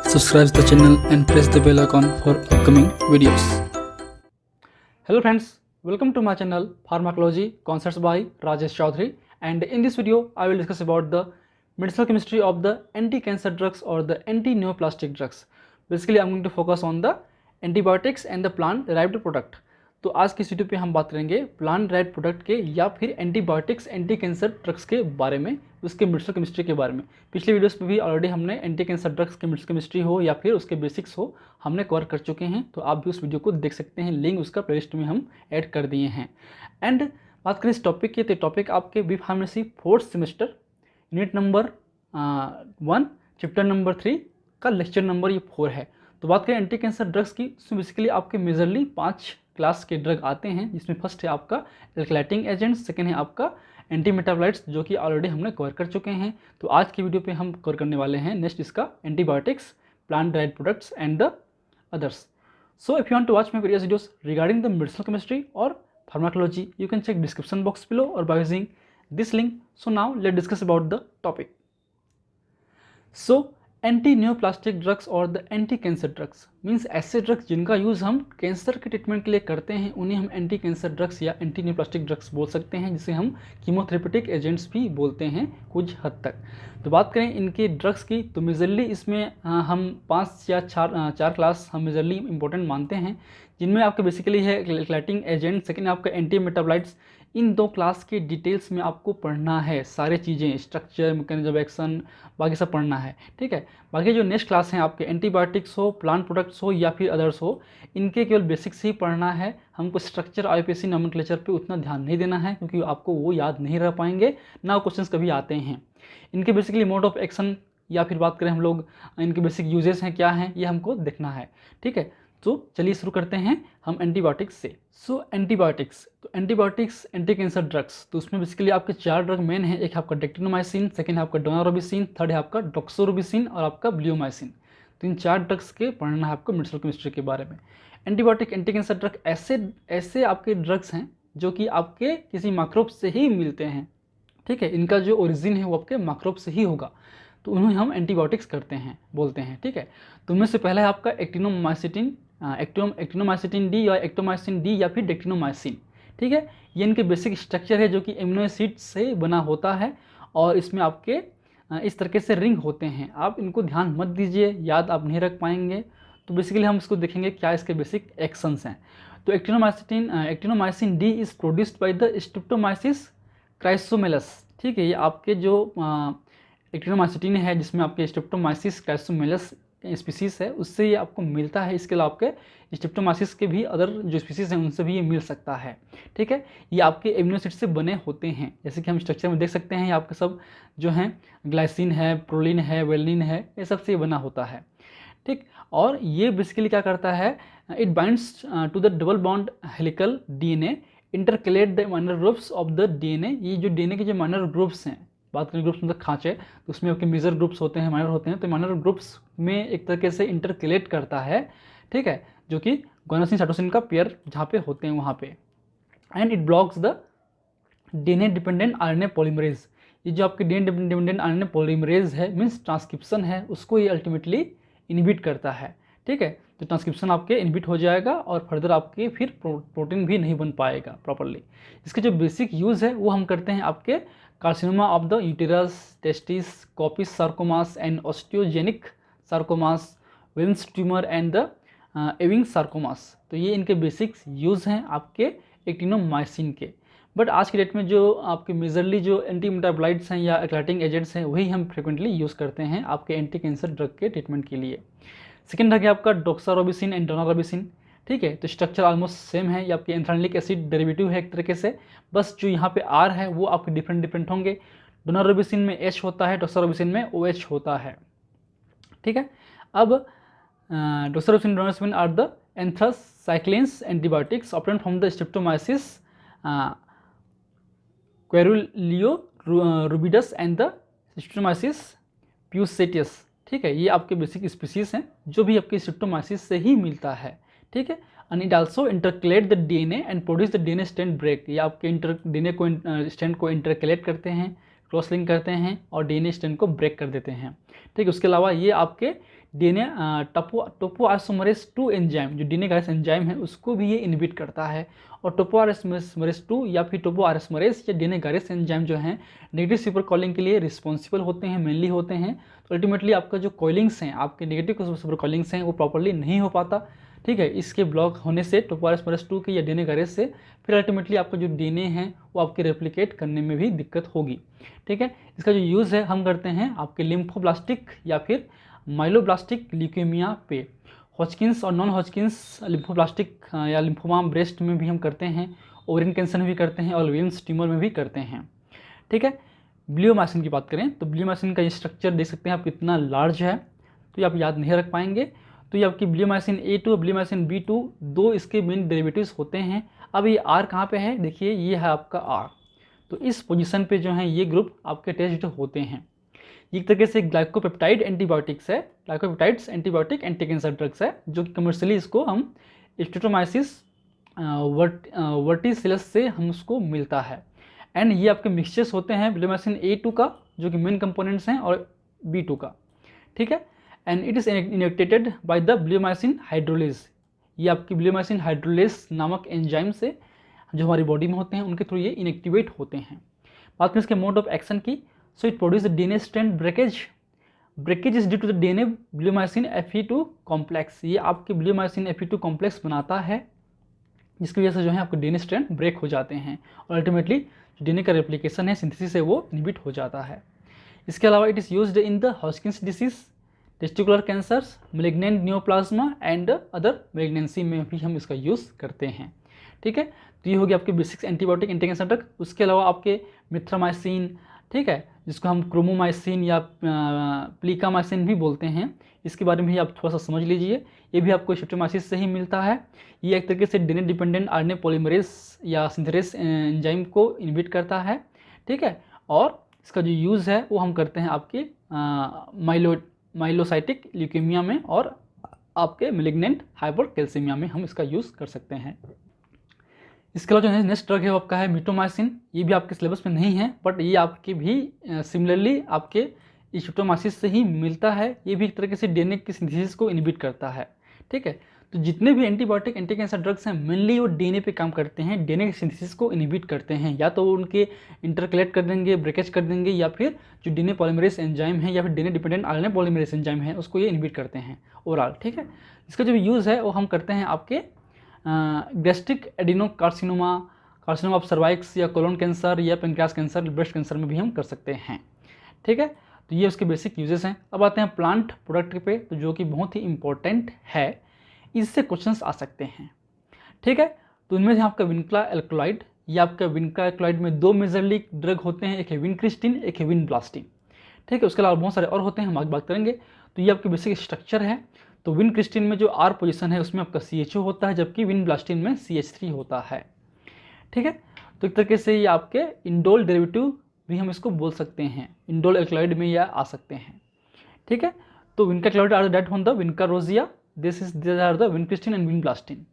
subscribe the channel and press the bell icon for upcoming videos. Hello friends, welcome to my channel Pharmacology Concepts by Rajesh Chaudhary, and in this video I will discuss about the medicinal chemistry of the anti-cancer drugs or the anti-neoplastic drugs. Basically I'm going to focus on the antibiotics and the plant derived product. तो आज की इस video पे हम बात करेंगे plant derived product के या फिर एंटीबायोटिक्स एंटी कैंसर ड्रग्स के बारे में, उसके मेडिसिनल केमिस्ट्री के बारे में। पिछले वीडियोस में भी ऑलरेडी हमने एंटी कैंसर ड्रग्स के मेडिसिनल केमिस्ट्री हो या फिर उसके बेसिक्स हो, हमने कवर कर चुके हैं, तो आप भी उस वीडियो को देख सकते हैं, लिंक उसका प्लेलिस्ट में हम ऐड कर दिए हैं। एंड बात करें इस टॉपिक की, तो टॉपिक आपके B pharmacy 4th semester unit number 1 chapter number 3 का लेक्चर नंबर ये 4 है। तो बात करें एंटी कैंसर ड्रग्स की, इसमें बेसिकली आपके मेजरली 5 क्लास के ड्रग आते हैं, जिसमें फर्स्ट है आपका एल्कलाइटिंग एजेंट, सेकेंड है आपका एंटी मेटाबोलाइट्स जो कि ऑलरेडी हमने कवर कर चुके हैं। तो आज की वीडियो पे हम कवर करने वाले हैं नेक्स्ट इसका antibiotics, plant derived products and the others. So if you want to watch my previous videos regarding the medicinal chemistry और pharmacology, you can check description box below और by using this link. So now let discuss about the topic. So anti neoplastic drugs और the anti cancer drugs means ऐसे drugs जिनका use हम cancer के treatment के लिए करते हैं, उन्हें हम एंटी कैंसर ड्रग्स या एंटी न्यूप्लास्टिक ड्रग्स बोल सकते हैं, जिसे हम कीमोथेरेपेटिक एजेंट्स भी बोलते हैं कुछ हद तक। तो बात करें इनके ड्रग्स की, तो मेजरली इसमें हम 5 या 4 क्लास हम मेजरली इंपॉर्टेंट मानते हैं, जिनमें आपके बेसिकली है एल्कलाइटिंग एजेंट, सेकेंड आपका एंटी मेटाबोलाइट्स। इन 2 क्लास के डिटेल्स में आपको पढ़ना है, सारे चीज़ें, स्ट्रक्चर, मैकेनिज्म ऑफ एक्शन, बाकी सब पढ़ना है, ठीक है। बाकी जो नेक्स्ट क्लास हैं आपके एंटीबायोटिक्स हो, प्लांट प्रोडक्ट्स हो या फिर अदर्स हो, इनके केवल बेसिक्स ही पढ़ना है। हमको स्ट्रक्चर, आईयूपीएसी नोमेनक्लेचर पे उतना ध्यान नहीं देना है, क्योंकि आपको वो याद नहीं रह पाएंगे, ना क्वेश्चंस कभी आते हैं। इनके बेसिकली मोड ऑफ एक्शन या फिर बात करें हम लोग इनके बेसिक यूजेस हैं क्या हैं, ये हमको देखना है, ठीक है। तो चलिए शुरू करते हैं हम एंटीबायोटिक्स से। सो एंटीबायोटिक्स, तो एंटीबायोटिक्स एंटी कैंसर ड्रग्स, तो उसमें बेसिकली आपके 4 ड्रग मेन है। एक आपका डेक्टिनोमाइसिन, सेकेंड है आपका डोनारोबिसिन, थर्ड है आपका डॉक्सोरोबिसिन और आपका ब्लियोमाइसिन। तो इन 4 ड्रग्स के पढ़ना है आपको मेडिसिनल केमिस्ट्री के बारे में। एंटीबायोटिक एंटी कैंसर ड्रग ऐसे आपके ड्रग्स हैं जो कि आपके किसी माइक्रोब से ही मिलते हैं, ठीक है। इनका जो ओरिजिन है वो आपके माइक्रोब से ही होगा, तो उन्हें हम एंटीबायोटिक्स करते हैं, बोलते हैं, ठीक है। तो उनमें से पहला है आपका एक्टिनोमाइसिन डी या एक्टोमाइसिन डी या फिर डेक्टिनोमाइसिन, ठीक है। ये इनके बेसिक स्ट्रक्चर है जो कि एमिनो एसिड से बना होता है, और इसमें आपके इस तरीके से रिंग होते हैं। आप इनको ध्यान मत दीजिए, याद आप नहीं रख पाएंगे। तो बेसिकली हम इसको देखेंगे क्या इसके बेसिक एक्शंस हैं। तो actinomycin D is produced by the Streptomyces chrysomallus, ठीक है। ये आपके जो एक्टिनोमाइसिन है, जिसमें आपके स्ट्रिप्टोमाइसिस क्राइसोमेलस स्पीसीज़ है, उससे ये आपको मिलता है। इसके अलावा आपके स्ट्रिप्टोमाइसिस के भी अदर जो स्पीसीज़ हैं उनसे भी ये मिल सकता है, ठीक है। ये आपके एमिनो एसिड से बने होते हैं, जैसे कि हम स्ट्रक्चर में देख सकते हैं। ये आपके सब जो हैं ग्लाइसिन है, प्रोलिन है, वेलिन है, ये सब से बना होता है, ठीक। और ये बेसिकली क्या करता है, it binds to the double bond helical DNA, intercalate the minor groups of the DNA. ये जो डीएनए के जो माइनर ग्रुप्स हैं, बात करें ग्रुप्स मतलब खांचे, तो उसमें आपके मेजर ग्रुप्स होते हैं, माइनर होते हैं। तो माइनर ग्रुप्स में एक तरीके से इंटरकलेट करता है, ठीक है, जो कि गुआनोसिन साइटोसिन का पेयर जहाँ पे होते हैं वहाँ पे। And it blocks the DNA dependent RNA polymerase. ये जो आपके डीएनए डिपेंडेंट आरएनए पॉलीमरेज है, मीन्स ट्रांसक्रिप्शन है, उसको ये अल्टीमेटली इनहिबिट करता है, ठीक है। तो ट्रांसक्रिप्शन आपके इनहिबिट हो जाएगा और फर्दर आपके फिर प्रोटीन भी नहीं बन पाएगा प्रॉपरली। इसके जो बेसिक यूज़ है वो हम करते हैं आपके carcinoma of the uterus, testis, Kaposi sarcomas and osteogenic sarcomas, Wilms tumour and the Ewing sarcomas. तो ये इनके बेसिक्स यूज़ हैं आपके एक्टिनोमाइसिन के। बट आज की डेट में जो आपके मेजरली जो एंटी मेटाबोलाइट्स हैं या एक्लाइटिंग एजेंट्स हैं, वही हम फ्रिक्वेंटली यूज़ करते हैं आपके एंटी कैंसर ड्रग के ट्रीटमेंट के लिए। सेकेंड ड्रग है आपका डॉक्सारोबिसिन एंड डोनारोबिसिन, ठीक है। तो स्ट्रक्चर ऑलमोस्ट सेम है, ये आपके एंथ्रानिलिक एसिड डेरिवेटिव है एक तरीके से, बस जो यहाँ पे आर है वो आपके डिफरेंट होंगे। डोनारोबिसिन में एच होता है, डॉक्सारोबिसिन में ओ एच होता है, ठीक है। अब doxorubicin daunorubicin are the anthracyclines antibiotics obtained from the Streptomyces coeruleorubidus and the Streptomyces peucetius, ठीक है। ये आपके बेसिक स्पीसीज हैं जो भी आपके स्ट्रिप्टोमाइसिस से ही मिलता है, ठीक है। And it also intercalate the DNA and produce the DNA strand break. ये आपके डीएनए को स्ट्रैंड को इंटरकलेट करते हैं, क्रॉस लिंक करते हैं और डीएनए स्ट्रैंड को ब्रेक कर देते हैं, ठीक है। उसके अलावा ये आपके डीएनए टोपोआइसोमरेज 2 एंजाइम, जो डीएनए गाइस एंजाइम है उसको भी ये इनहिबिट करता है। और टोपोआइसोमरेज 2 या फिर टोपोआइसोमरेज या डीएनए गाइस एंजाइम जो हैं नेगेटिव सुपर कॉलिंग के लिए रिस्पॉन्सिबल होते हैं, मेनली होते हैं। तो अल्टीमेटली आपका जो कॉलिंग्स हैं, आपके नेगेटिव सुपर कॉलिंग्स हैं, वो प्रॉपरली नहीं हो पाता, ठीक है। इसके ब्लॉक होने से टोपोआइसोमरेज 2 के या डीएनए गाइस से फिर अल्टीमेटली आपका जो डीएनए है वो आपके रेप्लिकेट करने में भी दिक्कत होगी, ठीक है। इसका जो यूज़ है हम करते हैं आपके लिम्फोब्लास्टिक या फिर माइलोब्लास्टिक ल्यूकेमिया पे, हॉजकिंस और नॉन हॉजकिंस लिम्फोब्लास्टिक या लिम्फोमा ब्रेस्ट में भी हम करते हैं, ओवरिन कैंसर में भी करते हैं और विलियम्स ट्यूमर में भी करते हैं, ठीक है। ब्लियोमाइसिन की बात करें तो ब्लियोमाइसिन का स्ट्रक्चर देख सकते हैं आप कितना लार्ज है, तो ये आप याद नहीं रख पाएंगे। तो ये आपकी ब्लियोमाइसिन A2 और ब्लियोमाइसिन B2 दो इसके मेन डेरिवेटिव्स होते हैं। अब ये R कहाँ पे है, देखिए ये है आपका R, तो इस पोजीशन पे जो है ये ग्रुप आपके टेस्ट होते हैं। एक तरीके से ग्लाइकोपेप्टाइड एंटीबायोटिक्स है, glycopeptides antibiotic anti cancer drugs है, जो कि कमर्शियली इसको हम स्ट्रेप्टोमाइसिस वर्टिसिलस से हम उसको मिलता है। एंड ये आपके मिक्सचर्स होते हैं ब्लियोमाइसिन A2 का जो कि मेन कंपोनेंट्स हैं और B2 का, ठीक है। And it is inactivated by the bleomycin hydrolase, ये आपकी ब्लियोमाइसिन हाइड्रोलेज नामक एंजाइम से जो हमारी बॉडी में होते हैं उनके थ्रू ये इनएक्टिवेट होते हैं। बात करें इसके मोड ऑफ एक्शन की, so it produce DNA strand breakage is due to the DNA bleomycin Fe2 complex, ये आपके ब्लियोमाइसिन Fe2 कॉम्प्लेक्स बनाता है, जिसकी वजह से जो है आपके डीएनए स्ट्रैंड ब्रेक हो जाते हैं और अल्टीमेटली जो डीएनए का रेप्लिकेशन है सिंथेसिस है वो इनहिबिट हो जाता है। इसके अलावा it is used in the Hodgkin's disease, testicular cancers, malignant neoplasma and other malignancy में भी हम इसका यूज़ करते हैं, ठीक है। तो ये हो गया आपके basics antibiotic anti cancer drug. उसके अलावा आपके मिथ्रामाइसिन, ठीक है, जिसको हम क्रोमोमाइसिन या प्लीकामाइसिन भी बोलते हैं, इसके बारे में भी आप थोड़ा सा समझ लीजिए। ये भी आपको स्ट्रेप्टोमाइसिस से ही मिलता है। ये एक तरीके से डीएनए डिपेंडेंट आरएनए पॉलीमरेज या सिंथेरेज एंजाइम को इनहिबिट करता है, ठीक है। और इसका जो यूज़ है वो हम करते हैं आपके माइलोसाइटिक ल्यूकेमिया में और आपके मैलिग्नेंट हाइपरकैल्सीमिया में हम इसका यूज़ कर सकते हैं। इसके अलावा जो नेक्स्ट ड्रग है वो आपका है मिटोमाइसिन, ये भी आपके सिलेबस में नहीं है बट ये आपके भी सिमिलरली आपके स्ट्रेप्टोमाइसिस से ही मिलता है। ये भी एक तरीके से डीएनए की सिंथेसिस को इनहिबिट करता है, ठीक है। तो जितने भी एंटीबायोटिक एंटी कैंसर ड्रग्स हैं मेनली वो डीएनए पे काम करते हैं, डीएनए की सिंथेसिस को इनहिबिट करते हैं, या तो वो उनके इंटरकलेट कर देंगे, ब्रेकेज कर देंगे, या फिर जो डीएनए पॉलीमरेज एंजाइम है या फिर DNA dependent RNA polymerase enzyme है उसको ये इनहिबिट करते हैं ओवरऑल, ठीक है। इसका जो यूज़ है वो हम करते हैं आपके gastric adenocarcinoma, carcinoma of cervix या कोलोन कैंसर या पेनक्रियास कैंसर, ब्रेस्ट कैंसर में भी हम कर सकते हैं, ठीक है। तो ये उसके बेसिक यूजेस हैं। अब आते हैं प्लांट प्रोडक्ट पे, तो जो कि बहुत ही इंपॉर्टेंट है, इससे क्वेश्चंस आ सकते हैं, ठीक है। तो इनमें से आपका विनक्ला एल्कलॉइड, या आपका विनक्ला एल्कलॉइड में दो मेजरली ड्रग होते हैं, एक है विनक्रिस्टिन, एक है विनब्लास्टिन, ठीक है। उसके अलावा बहुत सारे और होते हैं, हम आगे बात करेंगे। तो ये आपके बेसिक स्ट्रक्चर है। तो विनक्रिस्टिन में जो R पोजीशन है उसमें आपका CHO होता है, जबकि विनब्लास्टिन में CH3 होता है, ठीक है। तो एक तरीके से ये आपके इंडोल डेरिवेटिव भी हम इसको बोल सकते हैं, इंडोल एल्कलॉइड में यह आ सकते हैं, ठीक है। तो vinca alkaloid are that on the vinca rosea, this are the vincristine and vinblastine,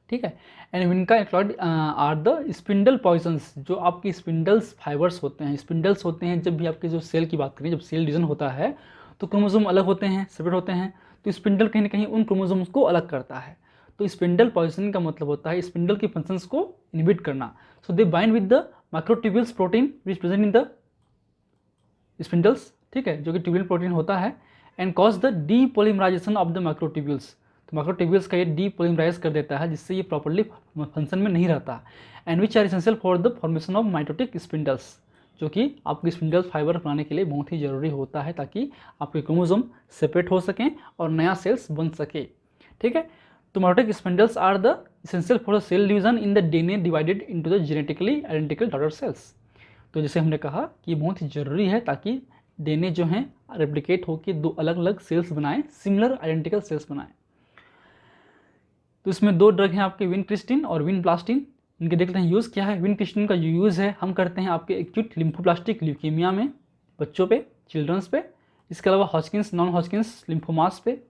ठीक है। And vinca alkaloid are the spindle poisons, जो आपकी स्पिंडल्स फाइबर्स होते हैं, स्पिंडल्स होते हैं। जब भी आपके जो सेल की बात करें, जब सेल डिवीजन होता है तो क्रोमोसोम अलग होते हैं, सेपरेट होते हैं, तो स्पिंडल कहीं ना कहीं उन क्रोमोसोम्स को अलग करता है। तो स्पिंडल पॉइजन का मतलब होता है स्पिंडल की फंक्शंस को इनहिबिट करना। So they bind with the microtubules protein which present in the spindles, ठीक है, जो कि ट्यूब्यूल प्रोटीन होता है, and cause the depolymerization of the microtubules. तो माइक्रोट्यूब्यूल्स का ये डीपोलिमराइज कर देता है, जिससे ये प्रॉपर्ली फंक्शन में नहीं रहता, and which are essential for the formation of mitotic spindles, जो कि आपकी स्पिंडल फाइबर बनाने के लिए बहुत ही ज़रूरी होता है, ताकि आपके क्रोमोसोम सेपरेट हो सकें और नया सेल्स बन सके, ठीक है। तो mitotic spindles are the essential for the cell division in the DNA divided into the genetically identical daughter cells. तो जैसे हमने कहा कि ये बहुत ही ज़रूरी है ताकि डीएनए जो है रेप्लिकेट होकर दो अलग अलग सेल्स बनाएं, सिमिलर आइडेंटिकल सेल्स बनाएं। तो इसमें दो ड्रग हैं आपके विनक्रिस्टिन और विनब्लास्टिन। इनके देखते हैं यूज़ क्या है। विनक्रिस्टिन का जो यूज़ है हम करते हैं आपके एक्यूट लिम्फोब्लास्टिक ल्यूकेमिया में, बच्चों पे, चिल्ड्रंस पे। इसके अलावा हॉजकिंस नॉन हॉजकिंस लिम्फोमास पे,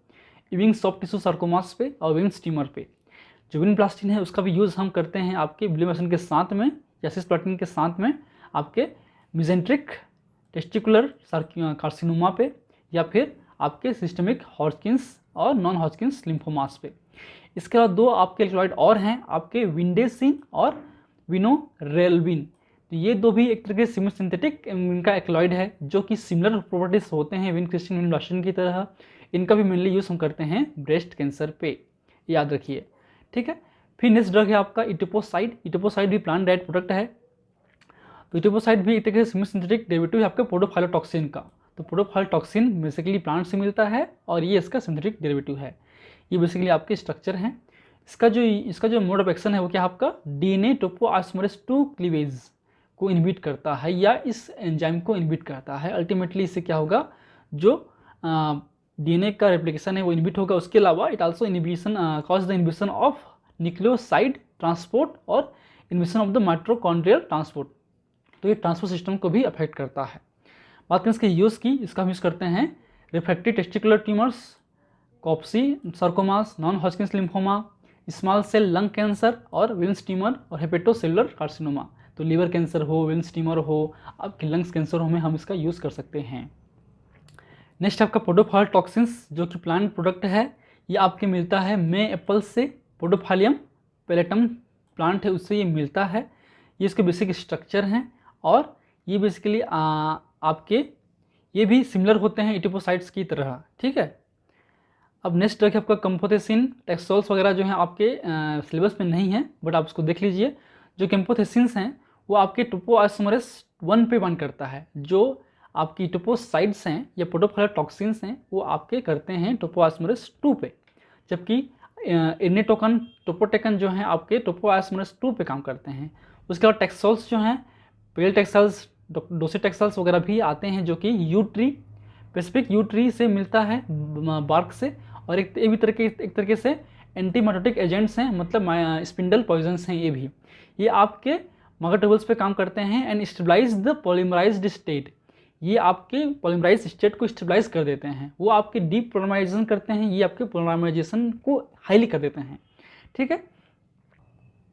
इविंग सॉफ्ट टिश्यू सार्कोमास पे और विंग्स ट्यूमर पे। जो विनब्लास्टिन है उसका भी यूज़ हम करते हैं आपके ब्लियोमाइसिन के साथ में या सिस्प्लाटिन के साथ में आपके मिजेंट्रिक टेस्टिकुलर कार्सिनोमा पे, या फिर आपके सिस्टमिक हॉजकिंस और नॉन हॉजकिंस लिम्फोमास पे। इसके अलावा दो आपके एल्कलॉइड और हैं, आपके विंडेसिन और विनोरेल्विन। तो ये दो भी एक तरह के सिमिलर सिंथेटिक इनका एल्कलॉइड है जो कि सिमिलर प्रॉपर्टीज होते हैं विनक्रिस्टिन विनब्लास्टिन की तरह। इनका भी मेनली यूज़ हम करते हैं ब्रेस्ट कैंसर पे, याद रखिए, ठीक है। फिर नेक्स्ट ड्रग है आपका इटिपोसाइड। इटिपोसाइड भी प्लांट डाइट प्रोडक्ट है। तो इटिपोसाइड भी एक तरह से सिमिलर सिंथेटिक डेरिवेटिव है आपका पोडोफाइलोटॉक्सिन का। तो पोडोफाइलोटॉक्सिन बेसिकली प्लांट से मिलता है और ये इसका सिंथेटिक डेरिवेटिव है। ये बेसिकली आपके स्ट्रक्चर हैं। इसका जो मोड ऑफ एक्शन है वो क्या आपका डीएनए टोपोआइसोमरेज 2 क्लीवेज को इनहिबिट करता है या इस एंजाइम को इनहिबिट करता है। अल्टीमेटली इससे क्या होगा, जो डीएनए का रेप्लिकेशन है वो इनहिबिट होगा। उसके अलावा it also inhibition cause the inhibition of nucleoside transport और inhibition of the mitochondrial transport. तो ये ट्रांसपोर्ट सिस्टम को भी अफेक्ट करता है। बात करें इसके यूज़ की, इसका हम यूज़ करते हैं refractive testicular tumours, Kaposi sarcomas, non Hodgkin's lymphoma, small cell lung cancer और विल्स ट्यूमर और हेपेटोसेलुलर कार्सिनोमा। तो लीवर कैंसर हो, विल्स ट्यूमर हो, आपके लंग्स कैंसर हो में हम इसका यूज़ कर सकते हैं। नेक्स्ट आपका पोडोफाइलोटॉक्सिन्स जो कि प्लांट प्रोडक्ट है, ये आपके मिलता है मे एप्पल से। पोडोफालियम पेलेटम प्लांट है उससे ये मिलता है। ये इसके बेसिक स्ट्रक्चर हैं और ये बेसिकली आपके ये भी सिमिलर होते हैं इटिपोसाइड्स की तरह, ठीक है। अब नेक्स्ट ड्रग है आपका कैम्फोथेसिन। टेक्सोल्स वगैरह जो हैं आपके सिलेबस में नहीं है, बट आप उसको देख लीजिए। जो कैम्फोथेसिन्स हैं वो आपके टोपोआइसोमरेज 1 पे बाइंड करता है। जो आपकी टोपोसाइड्स हैं या पोडोफाइलोटॉक्सिन्स हैं वो आपके करते हैं टोपोआइसोमरेज 2 पे, जबकि इर्निटोकन टोपोटेकन जो हैं आपके टोपोआइसोमरेज 2 पे काम करते हैं। उसके बाद टेक्सोल्स जो हैं पेल टेक्सल्स, डोसीटेक्सल्स वगैरह भी आते हैं जो कि यूट्री पेसिफिक यूट्री से मिलता है बार्क से। और एक तरीके से एंटीमाइटोटिक एजेंट्स हैं, मतलब स्पिंडल पॉइजन्स हैं। ये आपके मगर टेबल्स पे काम करते हैं एंड स्टेबलाइज द पॉलीमराइज्ड स्टेट। ये आपके पॉलीमराइज स्टेट को स्टेबलाइज कर देते हैं। वो आपके डीप पोलीमराइजेशन करते हैं, ये आपके पोलीमराइजेशन को हाईली कर देते हैं, ठीक है।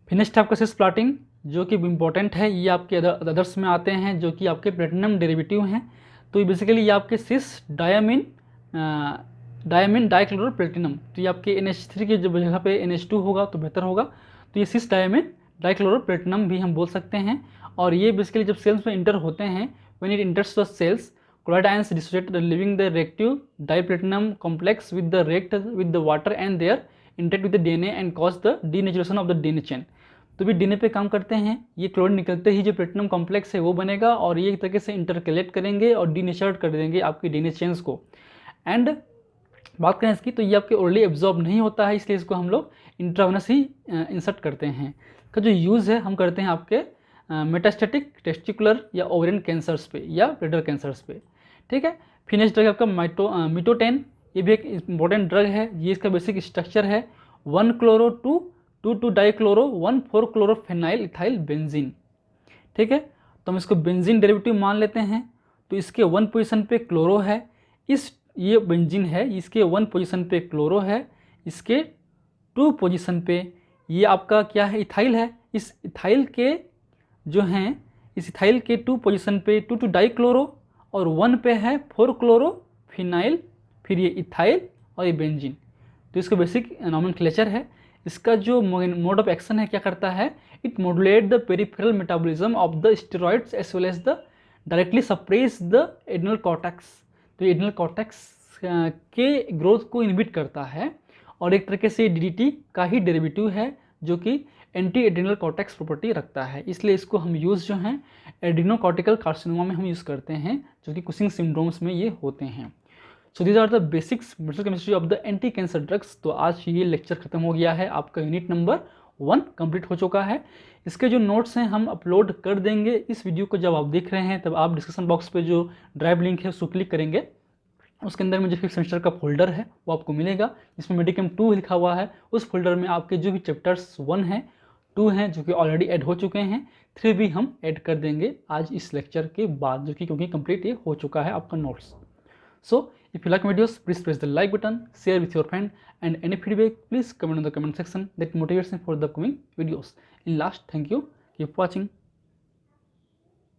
फिर नेक्स्ट आपका सिस्प्लाटिन जो कि इम्पोर्टेंट है। ये आपके अदर्स में आते हैं जो कि आपके प्लेटिनम डेरिवेटिव हैं। तो ये बेसिकली ये आपके सिस डायमिन डाइक्लोरोप्लेटिनम। तो ये आपके NH3 की जब जगह पे NH2 होगा तो बेहतर होगा। तो ये सिस डायमिन डाइक्लोरोप्लेटिनम भी हम बोल सकते हैं। और ये बेसिकली जब सेल्स में इंटर होते हैं, when it enters the cells, chloride ions dissociate leaving the reactive diplatinum complex with the react with the water and there interact with the DNA and cause the denaturation of the DNA chain. तो भी DNA पे काम करते हैं। ये chlorine निकलते ही जो platinum complex है वो बनेगा और ये एक तरीके से इंटरकलेट करेंगे और डीनेचर्ड कर देंगे आपकी DNA चेन्स को। एंड बात करें इसकी, तो ये आपके ओरली एब्जॉर्ब नहीं होता है, इसलिए इसको हम लोग इंट्रावेनस ही इंसर्ट करते हैं। का जो यूज़ है हम करते हैं आपके मेटास्टेटिक टेस्टिकुलर या ओवेरियन कैंसर्स पे या ब्लैडर कैंसर्स पे, ठीक है। फिर नेक्स्ट ड्रग आपका मिटोटेन। ये भी एक इंपॉर्टेंट ड्रग है। ये इसका बेसिक स्ट्रक्चर है 1-chloro-2 डाइक्लोरो 1,4-क्लोरोफेनाइल इथाइल बेंजीन, ठीक है। तो हम इसको बेंजीन डेरिवेटिव मान लेते हैं। तो इसके 1 पोजीशन पे क्लोरो है, ये बेंजीन है, इसके 1 पोजीशन पे क्लोरो है, इसके 2 पोजीशन पे ये आपका क्या है, इथाइल है। इस इथाइल के जो हैं, इस इथाइल के 2 पोजीशन पे 2 डाइक्लोरो और 1 पे है 4-क्लोरोफिनाइल, फिर ये इथाइल और ये बेंजीन। तो इसका बेसिक नॉमेनक्लेचर है। इसका जो मोड ऑफ एक्शन है क्या करता है, it modulate the peripheral metabolism of the steroids as well as the directly suppress the adrenal cortex. तो एड्रिनल कॉर्टेक्स के ग्रोथ को इनहिबिट करता है और एक तरीके से DDT का ही डेरिवेटिव है जो कि एंटी एड्रिनल कॉर्टेक्स प्रॉपर्टी रखता है। इसलिए इसको हम यूज़ जो हैं एड्रिनोकॉर्टिकल कार्सिनोमा में हम यूज़ करते हैं, जो कि कुशिंग सिंड्रोम्स में ये होते हैं। So these are the basics medicinal chemistry of the anti cancer drugs. तो आज ये लेक्चर खत्म हो गया है, आपका यूनिट नंबर 1 कंप्लीट हो चुका है। इसके जो नोट्स हैं हम अपलोड कर देंगे। इस वीडियो को जब आप देख रहे हैं तब आप डिस्क्रिप्शन बॉक्स पे जो ड्राइव लिंक है उसको क्लिक करेंगे, उसके अंदर में जो 5th सेमेस्टर का फोल्डर है वो आपको मिलेगा, जिसमें मेडिकेम 2 लिखा हुआ है। उस फोल्डर में आपके जो भी चैप्टर्स 1 हैं 2 हैं जो कि ऑलरेडी ऐड हो चुके हैं, 3 भी हम ऐड कर देंगे आज इस लेक्चर के बाद, जो कि क्योंकि कंप्लीट ये हो चुका है आपका notes. So if you like my videos, please press the like button, share with your friend, and any feedback please comment in the comment section. That motivates me for the upcoming videos. In last, thank you, keep watching.